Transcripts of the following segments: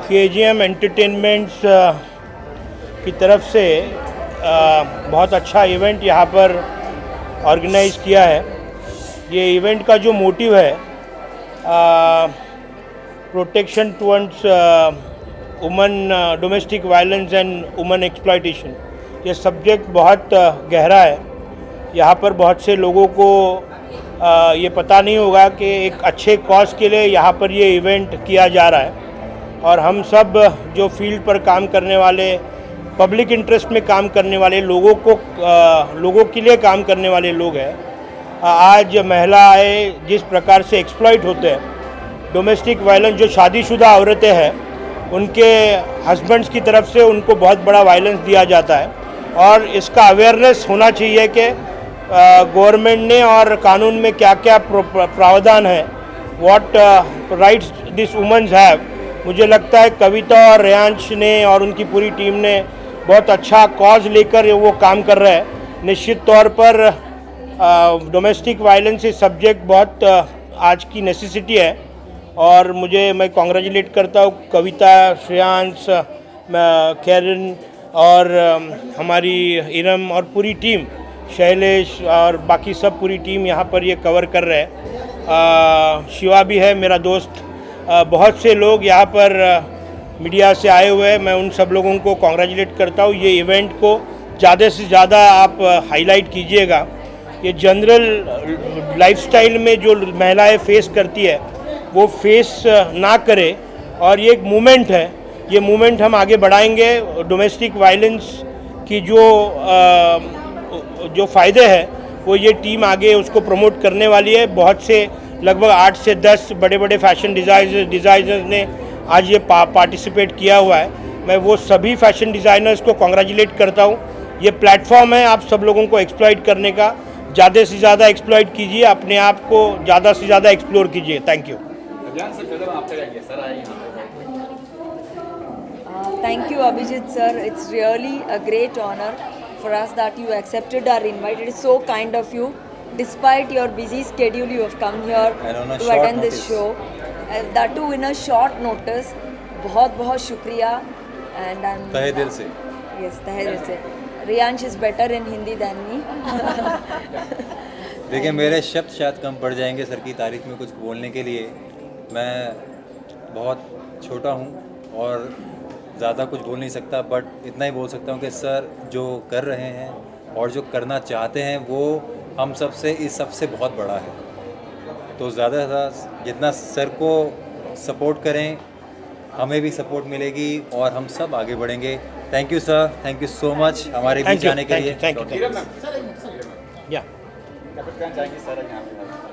KGM entertainments की तरफ से बहुत अच्छा इवेंट यहाँ पर ऑर्गेनाइज़ किया है। ये इवेंट का जो मोटिव है protection towards woman domestic violence and woman exploitation. ये सब्जेक्ट बहुत गहरा है। यहाँ पर बहुत से लोगों को ये पता नहीं होगा कि एक अच्छे कॉज के लिए यहाँ पर ये इवेंट किया जा रहा है और हम सब जो फील्ड पर काम करने वाले, पब्लिक इंटरेस्ट में काम करने वाले लोगों के लिए काम करने वाले लोग हैं। आज महिलाएं जिस प्रकार से एक्सप्लॉइट होते हैं, डोमेस्टिक वायलेंस, जो शादीशुदा औरतें हैं उनके हस्बैंड्स की तरफ से उनको बहुत बड़ा वायलेंस दिया जाता है और इसका अवेयरनेस होना चाहिए कि गवर्नमेंट ने और कानून में क्या क्या प्रावधान है, what rights this womens have. मुझे लगता है कविता और रेयांश ने और उनकी पूरी टीम ने बहुत अच्छा कॉज लेकर वो काम कर रहे हैं। निश्चित तौर पर डोमेस्टिक वायलेंस इस सब्जेक्ट बहुत आज की नेसेसिटी है और मैं कॉन्ग्रेचुलेट करता हूँ कविता, श्रेयांश, कैरन और हमारी इरम और पूरी टीम, शैलेश और बाकी सब पूरी टीम यहाँ पर ये कवर कर रहे हैं। शिवा भी है मेरा दोस्त। बहुत से लोग यहाँ पर मीडिया से आए हुए हैं। मैं उन सब लोगों को कॉन्ग्रेचुलेट करता हूँ। ये इवेंट को ज़्यादा से ज़्यादा आप हाईलाइट कीजिएगा। ये जनरल लाइफस्टाइल में जो महिलाएं फेस करती है वो फेस ना करे और ये एक मूवमेंट है। ये मूवमेंट हम आगे बढ़ाएंगे। डोमेस्टिक वायलेंस की जो फ़ायदे हैं वो ये टीम आगे उसको प्रमोट करने वाली है। बहुत से लगभग 8 से 10 बड़े बड़े फैशन डिज़ाइनर्स ने आज ये पार्टिसिपेट किया हुआ है। मैं वो सभी फैशन डिज़ाइनर्स को कॉन्ग्रेचुलेट करता हूँ। ये प्लेटफॉर्म है आप सब लोगों को एक्सप्लॉइट करने का। ज़्यादा से ज़्यादा एक्सप्लॉइट कीजिए, अपने आप को ज़्यादा से ज़्यादा एक्सप्लोर कीजिए। Thank you. Thank you, Abhijit sir. It's really a great honor for us that you accepted our invite. It is so kind of you. Despite your busy schedule, you have come here to attend this show. That too in a short notice. बहुत शुक्रिया. And I'm तहे दिल से. Yes, तहे दिल से. Riyansh is better in Hindi than me. देखिए मेरे शब्द शायद कम पड़ जाएंगे सर की तारीफ में कुछ बोलने के लिए। मैं बहुत छोटा हूँ और ज़्यादा कुछ बोल नहीं सकता, बट इतना ही बोल सकता हूँ कि सर जो कर रहे हैं और जो करना चाहते हैं वो हम सब से इस सबसे बहुत बड़ा है। तो ज़्यादा से ज़्यादा जितना सर को सपोर्ट करें हमें भी सपोर्ट मिलेगी और हम सब आगे बढ़ेंगे। Thank you sir, thank you so much हमारे बीच आने के लिए। Thank you.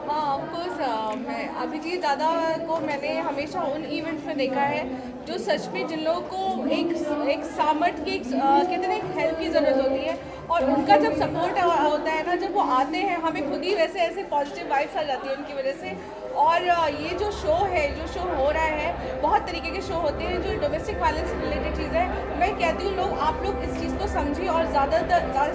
हाँ ऑफकोर्स, मैं अभिजीत दादा को मैंने हमेशा उन इवेंट्स में देखा है जो सच में जिन लोगों को एक सामर्थ्य की कहते हैं एक हेल्प की ज़रूरत होती है और उनका जब सपोर्ट होता है ना, जब वो आते हैं हमें खुद ही वैसे ऐसे पॉजिटिव वाइब्स आ जाती है उनकी वजह से। और ये जो शो हो रहा है, बहुत तरीके के शो होते हैं जो डोमेस्टिक वायलेंस से रिलेटेड चीज़ है। मैं कहती हूँ आप लोग इस चीज़ को समझिए और ज़्यादा से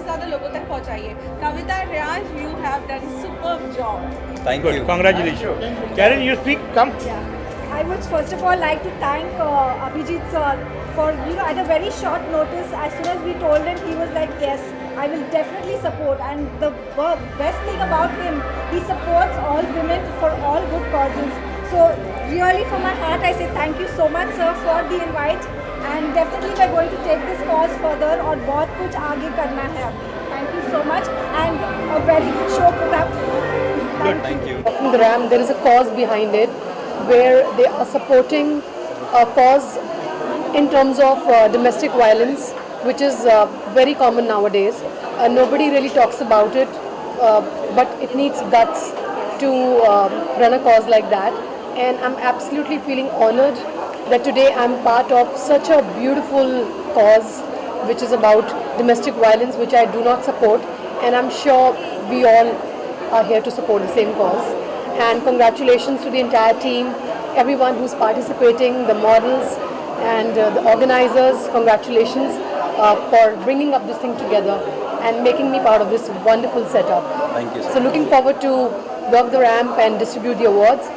ज़्यादा लोगों तक पहुँचाइए। Kavita, Reyansh, you have done superb job. Thank you. Congratulations. Karen, you speak. Come. I would first of all like to thank Abhijit sir for, at a very short notice, as soon as we told him, he was like, yes, I will definitely support. And the best thing about him, he supports all women for all good causes. So really from my heart I say thank you so much sir for the invite, and definitely we're going to take this cause further और बहुत कुछ आगे करना है अभी। Thank you so much and a very good show put up. Thank you. In the RAM, there is a cause behind it where they are supporting a cause in terms of domestic violence, which is very common nowadays. Nobody really talks about it, but it needs guts to run a cause like that. And I'm absolutely feeling honored that today I'm part of such a beautiful cause, which is about domestic violence, which I do not support. And I'm sure we all are here to support the same cause. And congratulations to the entire team, everyone who's participating, the models and the organizers. Congratulations for bringing up this thing together and making me part of this wonderful setup. Thank you, sir. So looking forward to walk the ramp and distribute the awards.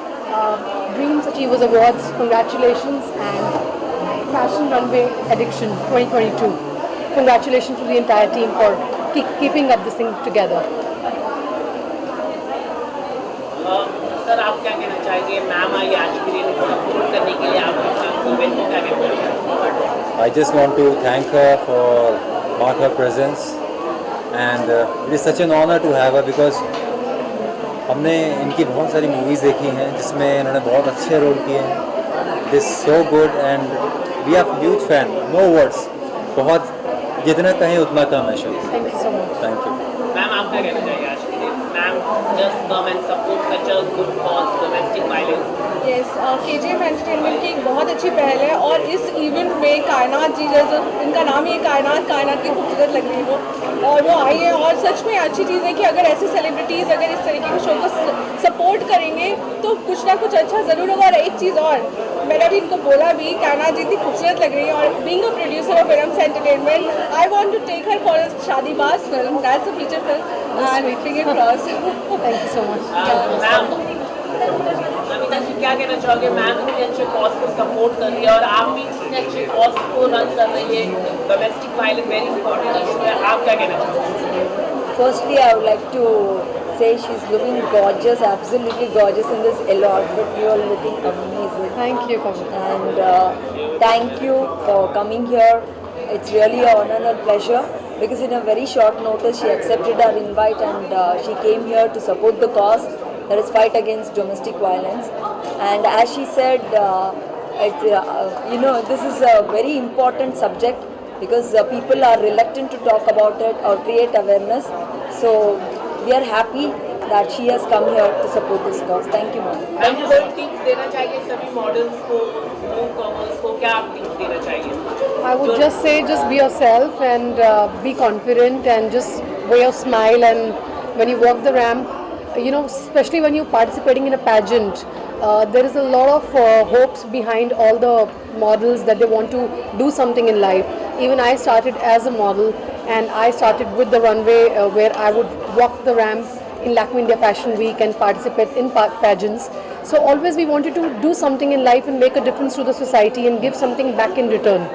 Dreams Achievers Awards, congratulations, and Fashion Runway Edition 2022. Congratulations to the entire team for keeping up this thing together. Sir आप क्या कहना चाहेंगे, ma'am आई आज के दिन को support करने के लिए आपको इवेंट को क्या कहना चाहेंगे? I just want to thank her for mark her presence and it is such an honor to have her because हमने इनकी बहुत सारी मूवीज़ देखी हैं जिसमें इन्होंने बहुत अच्छे रोल किए हैं. This so good and we are huge fan, no words. बहुत जितना कहें उतना कम है शायद. Thank you so much. Thank you. Ma'am आप क्या कहना चाहिए आज के दिन? Ma'am just come and support such a good cause, domestic violence. Yes, KGM entertainment की एक बहुत अच्छी पहल है और इस इवेंट में कायनात जी, जो इनका नाम ही है कायनात की खूबसूरत लग रही है वो, और वो आई है. और सच में अच्छी चीज़ है कि अगर ऐसे सेलिब्रिटीज़ अगर इस तरीके के शो को सपोर्ट करेंगे तो कुछ ना कुछ अच्छा ज़रूर होगा. और एक चीज़ और, मैंने भी इनको बोला भी, कायनात जी इतनी खूबसूरत लग रही है और being a producer of films entertainment, I want to take her for a Shaadibaaz film, that's a feature film and finger cross. Thank you so much. Ma'am Amita ji क्या कहना चाहोगे? मैम इतने अच्छे कॉज को सपोर्ट कर रही है और आप भी इतने अच्छे कॉज को रन कर रही है. Domestic violence very important issue है, आप क्या कहना चाहोगे? Firstly, I would like to say she's looking gorgeous, absolutely gorgeous in this yellow outfit. You are looking amazing. Thank you, Kavita. And thank you for coming here. It's really an honor and pleasure because in a very short notice she accepted our invite and she came here to support the cause, that is fight against domestic violence. And as she said, this is a very important subject because people are reluctant to talk about it or create awareness. So we are happy that she has come here to support this cause. Thank you, ma'am. Ma'am कोई tips देना चाहिए सभी models को, new commerce को, क्या आप tips देना चाहिए? I would just say, just be yourself and be confident and just wear a smile. And when you walk the ramp, especially when you're participating in a pageant, there is a lot of hopes behind all the models that they want to do something in life. Even I started as a model and I started with the runway where I would walk the ramp in Lakme India Fashion Week and participate in pageants. So always we wanted to do something in life and make a difference to the society and give something back in return.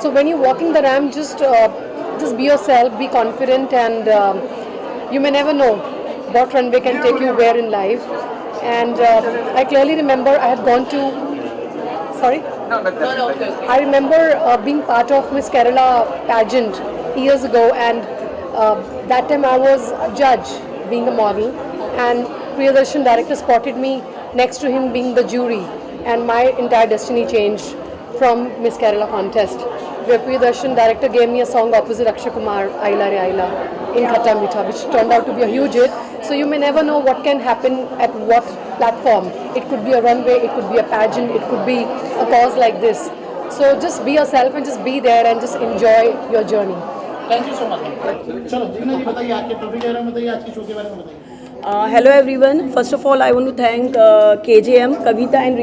So when you're walking the ramp, just be yourself, be confident, and you may never know what runway can take you where in life. And I clearly remember I had gone to, sorry? I remember being part of Miss Kerala pageant years ago, and that time I was a judge being a model, and Priyadarshan director spotted me next to him being the jury, and my entire destiny changed from Miss Kerala contest, where Priyadarshan director gave me a song opposite Akshay Kumar, Aila Re Aila, in Khatta Meetha, which turned out to be a huge hit. So you may never know what can happen at what platform. It could be a runway, it could be a pageant, it could be a cause like this. So just be yourself and just be there and just enjoy your journey. Thank you so much. चलो जिग्ना जी बताइए, आपके topic के बारे में बताइए, आज के show के बारे में बताइए. Hello everyone. First of all, I want to thank KJM, Kavita and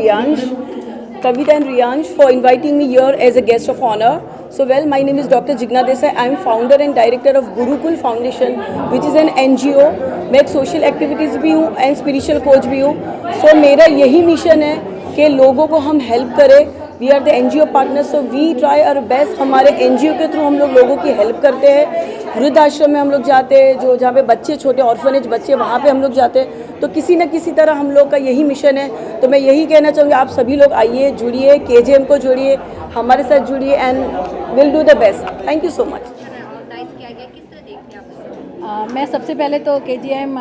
Riyansh for inviting me here as a guest of honor. So my name is Dr. Jigna Desai. I am founder and director of Gurukul Foundation, which is an NGO. मैं एक social activities भी हूँ and spiritual coach भी हूँ. सो मेरा यही mission है कि लोगों को हम हेल्प करें. We are the NGO partner, so we try our best. हमारे NGO के थ्रू हम लोगों की हेल्प करते हैं. वृद्धाश्रम में हम लोग जाते हैं, जो जहाँ पे बच्चे, छोटे ऑर्फनेज बच्चे, वहाँ पे हम लोग जाते हैं. तो किसी न किसी तरह हम लोग का यही मिशन है. तो मैं यही कहना चाहूँगी, आप सभी लोग आइए, जुड़िए, KJM को जुड़िए, हमारे साथ जुड़िए and will do the best. Thank you so much. मैं सबसे पहले तो KGM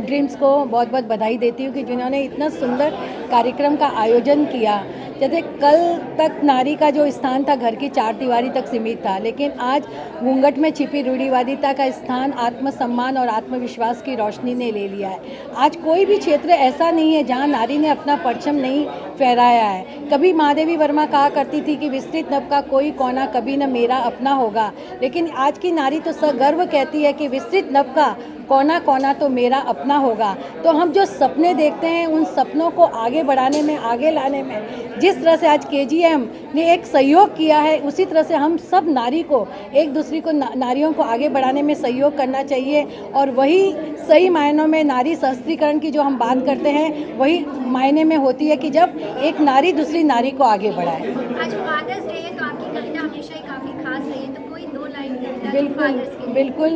ड्रीम्स को बहुत बहुत बधाई देती हूँ कि जिन्होंने इतना सुंदर कार्यक्रम का आयोजन किया. जैसे कल तक नारी का जो स्थान था घर की चार दीवारी तक सीमित था, लेकिन आज घूंघट में छिपी रूढ़िवादिता का स्थान आत्मसम्मान और आत्मविश्वास की रोशनी ने ले लिया है. आज कोई भी क्षेत्र ऐसा नहीं है जहां नारी ने अपना परचम नहीं फहराया है. कभी महादेवी वर्मा कहा करती थी कि विस्तृत नभ का कोई कोना कभी न मेरा अपना होगा, लेकिन आज की नारी तो सगर्व कहती है कि विस्तृत नभ का कोना कोना तो मेरा अपना होगा. तो हम जो सपने देखते हैं, उन सपनों को आगे बढ़ाने में, आगे लाने में, जिस तरह से आज KGM ने एक सहयोग किया है, उसी तरह से हम सब नारी को एक दूसरी को नारियों को आगे बढ़ाने में सहयोग करना चाहिए। और वही सही मायनों में नारी सशक्तिकरण की जो हम बात करते हैं वही मायने में होती है कि जब एक नारी दूसरी नारी को आगे बढ़ाए। आज फादर्स डे है तो आपकी कविता हमेशा ही काफ़ी खास रही है, तो कोई 2 लाइन कविता बिल्कुल बिल्कुल।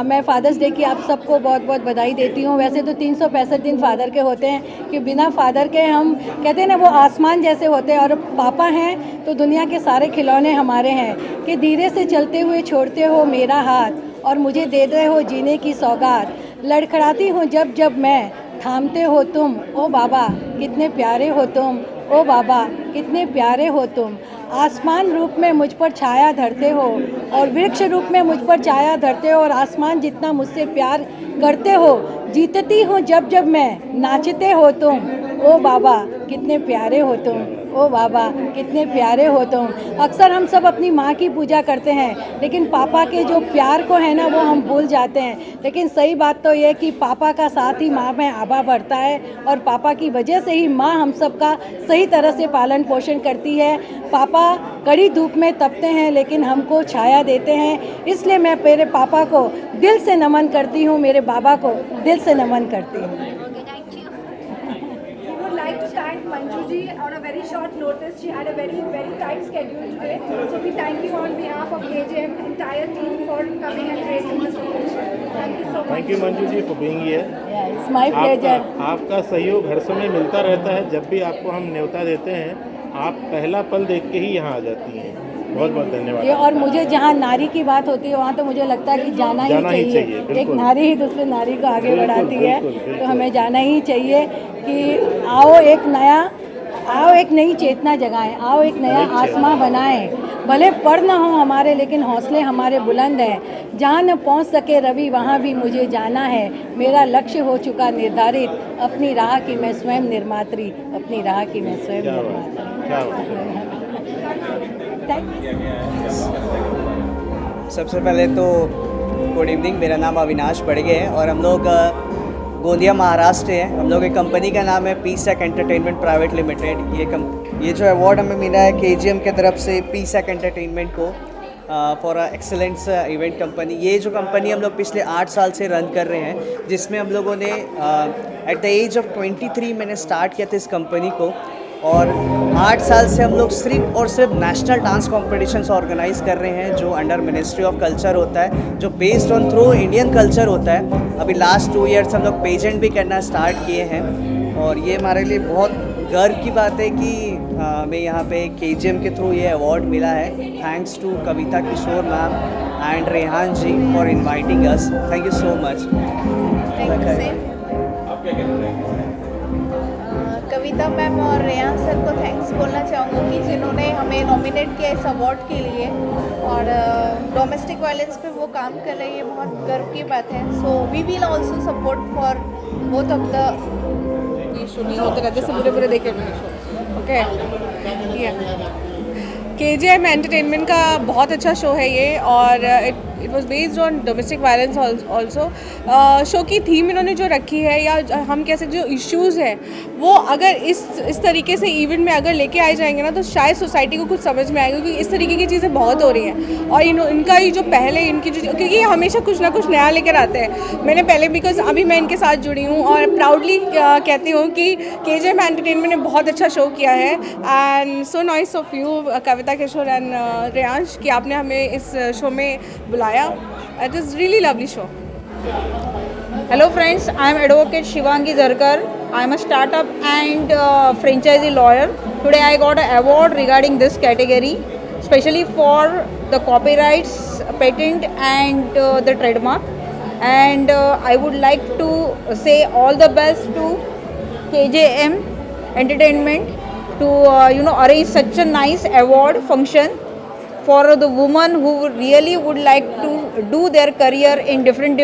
मैं फादर्स डे की आप सबको बहुत बहुत बधाई देती हूँ। वैसे तो 365 दिन फादर के होते हैं कि बिना फादर के हम कहते हैं ना वो आसमान जैसे होते हैं, और पापा हैं तो दुनिया के सारे खिलौने हमारे हैं। कि धीरे से चलते हुए छोड़ते हो मेरा हाथ और मुझे दे रहे हो जीने की सौगात, लड़खड़ाती हूँ जब जब मैं थामते हो तुम, ओ बाबा कितने प्यारे हो तुम, ओ बाबा कितने प्यारे हो तुम। आसमान रूप में मुझ पर छाया धरते हो और वृक्ष रूप में मुझ पर छाया धरते हो, और आसमान जितना मुझसे प्यार करते हो। जीतती हूँ जब जब मैं नाचते हो तुम, ओ बाबा कितने प्यारे हो तुम, ओ बाबा कितने प्यारे हो तुम। अक्सर हम सब अपनी माँ की पूजा करते हैं लेकिन पापा के जो प्यार को है ना वो हम भूल जाते हैं। लेकिन सही बात तो ये कि पापा का साथ ही माँ में आभा बढ़ता है, और पापा की वजह से ही माँ हम सब का सही तरह से पालन पोषण करती है। पापा कड़ी धूप में तपते हैं लेकिन हमको छाया देते हैं, इसलिए मैं मेरे पापा को दिल से नमन करती हूँ, मेरे बाबा को दिल से नमन करती हूँ। like to thank Manju ji on a very short notice. She had a very tight schedule today. So we thank you on behalf of KJM entire team for coming and raising this occasion. Thank you so much. Thank you Manju ji for being here. Yeah, it's my pleasure. आपका सहयोग हर समय मिलता रहता है। जब भी आपको हम न्योता देते हैं आप पहला पल देख के ही यहाँ आ जाती हैं। बहुत बहुत धन्यवाद। ये और मुझे जहाँ नारी की बात होती है वहाँ तो मुझे लगता है कि जाना ही चाहिए। एक नारी ही दूसरी नारी को आगे बढ़ाती है, तो हमें जाना ही चाहिए कि आओ एक नई चेतना जगाएं, आओ एक नया आसमां बनाएं। भले पर न हो हमारे लेकिन हौसले हमारे बुलंद हैं। जहाँ न पहुँच सके रवि वहाँ भी मुझे जाना है। मेरा लक्ष्य हो चुका निर्धारित, अपनी राह की मैं स्वयं निर्मात्री, अपनी राह की मैं स्वयं निर्मात्री। सबसे पहले तो गुड इवनिंग, मेरा नाम अविनाश बड़गे है और हम लोग गोंदिया महाराष्ट्र हैं। हम लोग एक कंपनी का नाम है पीसैक एंटरटेनमेंट प्राइवेट लिमिटेड। ये जो अवार्ड हमें मिला है केजीएम के तरफ से पीसैक एंटरटेनमेंट को फॉर एक्सेलेंस इवेंट कंपनी। ये जो कंपनी हम लोग पिछले 8 साल से रन कर रहे हैं, जिसमें हम लोगों ने एट द एज ऑफ 23 मैंने स्टार्ट किया था इस कंपनी को, और 8 साल से हम लोग सिर्फ और सिर्फ नेशनल डांस कॉम्पिटिशन्स ऑर्गेनाइज कर रहे हैं जो अंडर मिनिस्ट्री ऑफ कल्चर होता है, जो based on through Indian culture होता है। अभी लास्ट 2 ईयर्स हम लोग पेजेंट भी करना स्टार्ट किए हैं, और ये हमारे लिए बहुत गर्व की बात है कि हमें यहाँ पे केजीएम के थ्रू ये अवार्ड मिला है। Thanks to Kavita Kishore ma'am and Rehan ji for inviting us. Thank you so much. Kavita ma'am और रेहान सर को थैंक्स बोलना चाहूँगी कि जिन्होंने हमें नॉमिनेट किया इस अवार्ड के लिए, और डोमेस्टिक वायलेंस पे वो काम कर रही है, बहुत गर्व की बात है। So we will also support for both of the ये शो नहीं होते रहते से बुरे देखे शो। ओके, केजीएम एंटरटेनमेंट का बहुत अच्छा शो है ये, और it was based on domestic violence also. Show की थीम इन्होंने जो रखी है, या हम कह सकते जो इश्यूज़ है वो अगर इस तरीके से इवेंट में अगर लेके आए जाएंगे ना, तो शायद सोसाइटी को कुछ समझ में आएगा, क्योंकि इस तरीके की चीज़ें बहुत हो रही हैं। और इनका ये जो पहले इनकी जो, क्योंकि ये हमेशा कुछ ना कुछ नया लेकर आते हैं। मैंने पहले बिकॉज अभी मैं इनके साथ जुड़ी हूँ और प्राउडली कहती हूँ कि केजीएम एंटरटेनमेंट ने बहुत अच्छा शो किया है। And so nice of you Kavita Kishore and Reyansh कि आपने हमें इस शो में बुलाया। It is really lovely show. Hello friends, I am Advocate Shivangi Zarkar. I am a startup and franchisee lawyer. Today I got an award regarding this category, especially for the copyrights, patent and the trademark. And I would like to say all the best to KJM Entertainment to arrange such a nice award function for the women who really would like to do their career in different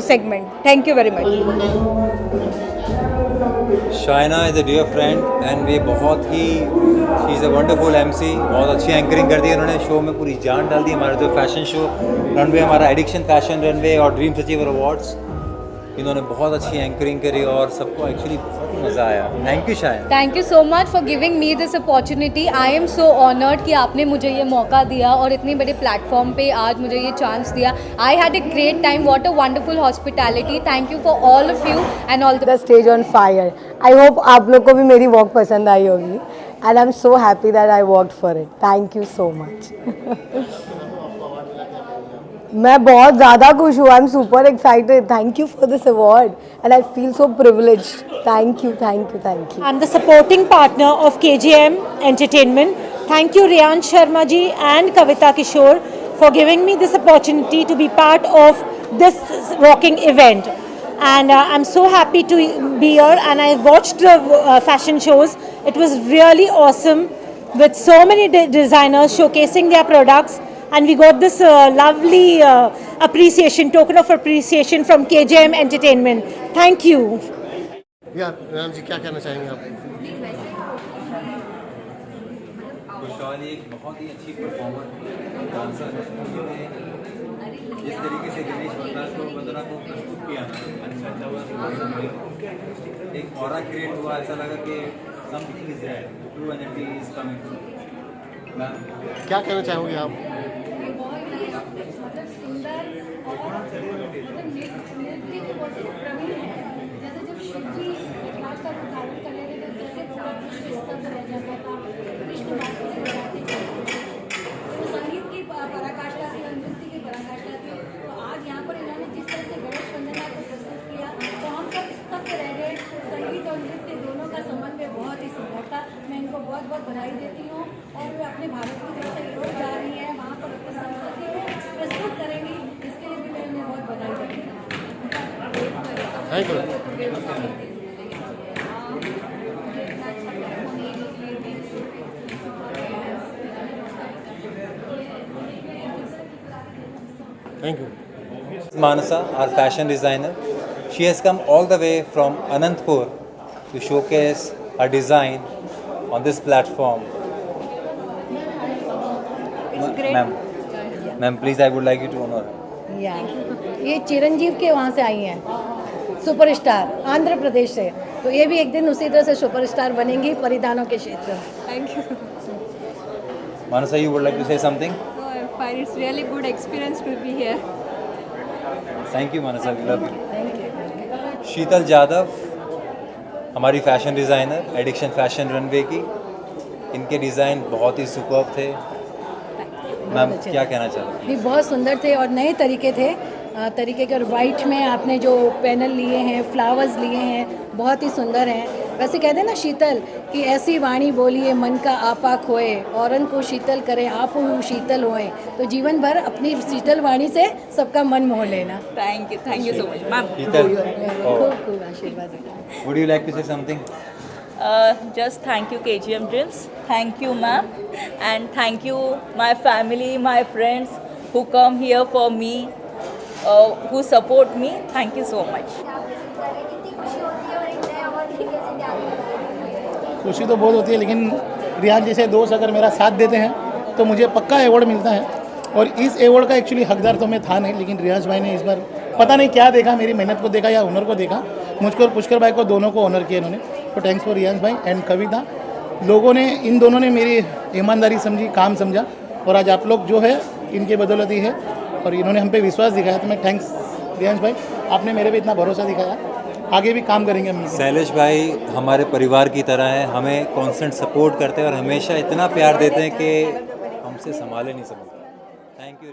segment. Thank you very much. Shaina is a dear friend and वे बहुत ही she is a wonderful MC। बहुत अच्छी anchoring कर दी उन्होंने, show में पूरी जान डाल दी। हमारा जो फैशन शो रनवे, हमारा एडिक्शन फैशन रनवे और ड्रीम्स अचीवर अवार्ड्स, इन्होंने बहुत अच्छी एंकरिंग करी और सबको एक्चुअली बहुत मज़ा आया। थैंक यू शायद। Thank you so much for giving me this opportunity. I am so honoured कि आपने मुझे ये मौका दिया और इतने बड़े प्लेटफॉर्म पे आज मुझे ये चांस दिया। I had a great time, what a wonderful hospitality. Thank you for all of you and all the stage on fire. I hope आप लोग को भी मेरी वॉक पसंद आई होगी and I am so happy that I walked for it. Thank you so much. मैं बहुत ज़्यादा खुश हूँ। I am super excited. Thank you for this award and I feel so privileged. Thank you, thank you, thank you. I am the supporting partner of KGM entertainment. Thank you Riyansh Sharma ji and Kavita Kishore for giving me this opportunity to be part of this rocking event. And I'm so happy to be here, and I watched the fashion shows. It was really awesome with so many designers showcasing their products, and we got this lovely token of appreciation from KGM Entertainment. Thank you. Ram ji क्या कहना चाहेंगे आप? खुशहाली एक बहुत ही अच्छी performer dancer है। जिस तरीके से गणेश वंदना को प्रस्तुत किया ना, एक ऑरा क्रिएट हुआ। ऐसा लगा कि something is there, true energy is coming. Ma'am क्या कहना चाहोगे आप? संगीत की पराकाष्ठा थी और नृत्य की पराकाष्ठा थी। तो आज यहाँ पर इन्होंने जिस तरह से गणेश वंदना को प्रस्तुत किया तो हम सब स्तब्ध रह गए। संगीत और नृत्य दोनों का समन्वय बहुत ही सुंदर था। मैं इनको बहुत बहुत बधाई देती हूँ और वे अपने भारत की तरफ से यूरोप जा रही हैं, वहाँ पर अपनी संस्कृति को प्रस्तुत करेंगी। इसके लिए भी मैं उन्हें बहुत बधाई देती हूँ। Thank you. Thank you. Manasa, our fashion designer, she has come all the way from Anantapur to showcase her design on this platform. Ma'am, please, I would like you to honor her. ये चिरंजीव के वहाँ से आई हैं, superstar Andhra Pradesh से। तो ये भी एक दिन उसी तरह से सुपरस्टार बनेंगी परिधानों के क्षेत्र में। Thank you. Manasa, you would like to say something? No, I'm fine. It's really good experience to be here. Thank you, Manasa. We love you. Thank you. शीतल जादव, हमारी fashion designer, addiction fashion runway की। इनके design बहुत ही superb थे। Ma'am क्या कहना चाहते भी बहुत सुंदर थे और नए तरीके थे। तरीके के वाइट में आपने जो पैनल लिए हैं, फ्लावर्स लिए हैं, बहुत ही सुंदर हैं। वैसे कहते हैं ना शीतल कि ऐसी वाणी बोलिए मन का आपा खोए, औरन को शीतल करे आप शीतल होए। तो जीवन भर अपनी शीतल वाणी से सबका मन मोह लेना। Thank you so much ma'am. Sheetal, खूब खूब आशीर्वाद। would you like to say something? Just thank you KGM Dreams, thank you ma'am, and thank you my family, my friends who come here for me, who support me. Thank you so much. खुशी तो बहुत होती है, लेकिन रियाज जैसे दोस्त अगर मेरा साथ देते हैं तो मुझे पक्का अवार्ड मिलता है। और इस अवार्ड का एक्चुअली हकदार तो मैं था नहीं, लेकिन रियाज भाई ने इस बार पता नहीं क्या देखा, मेरी मेहनत को देखा या हुनर को देखा, मुझको और पुष्कर भाई को दोनों को ऑनर किया इन्होंने। तो थैंक्स फॉर रियाज भाई एंड कविता। लोगों ने, इन दोनों ने मेरी ईमानदारी समझी, काम समझा, और आज आप लोग जो है इनके बदौलत ही है और इन्होंने हम पे विश्वास दिखाया। तो मैं थैंक्स रियाज भाई, आपने मेरे पे इतना भरोसा दिखाया। आगे भी काम करेंगे हम। शैलेश भाई हमारे परिवार की तरह हैं, हमें कांस्टेंट सपोर्ट करते हैं और हमेशा इतना प्यार देते हैं कि हमसे संभाले नहीं सकते। Thank you.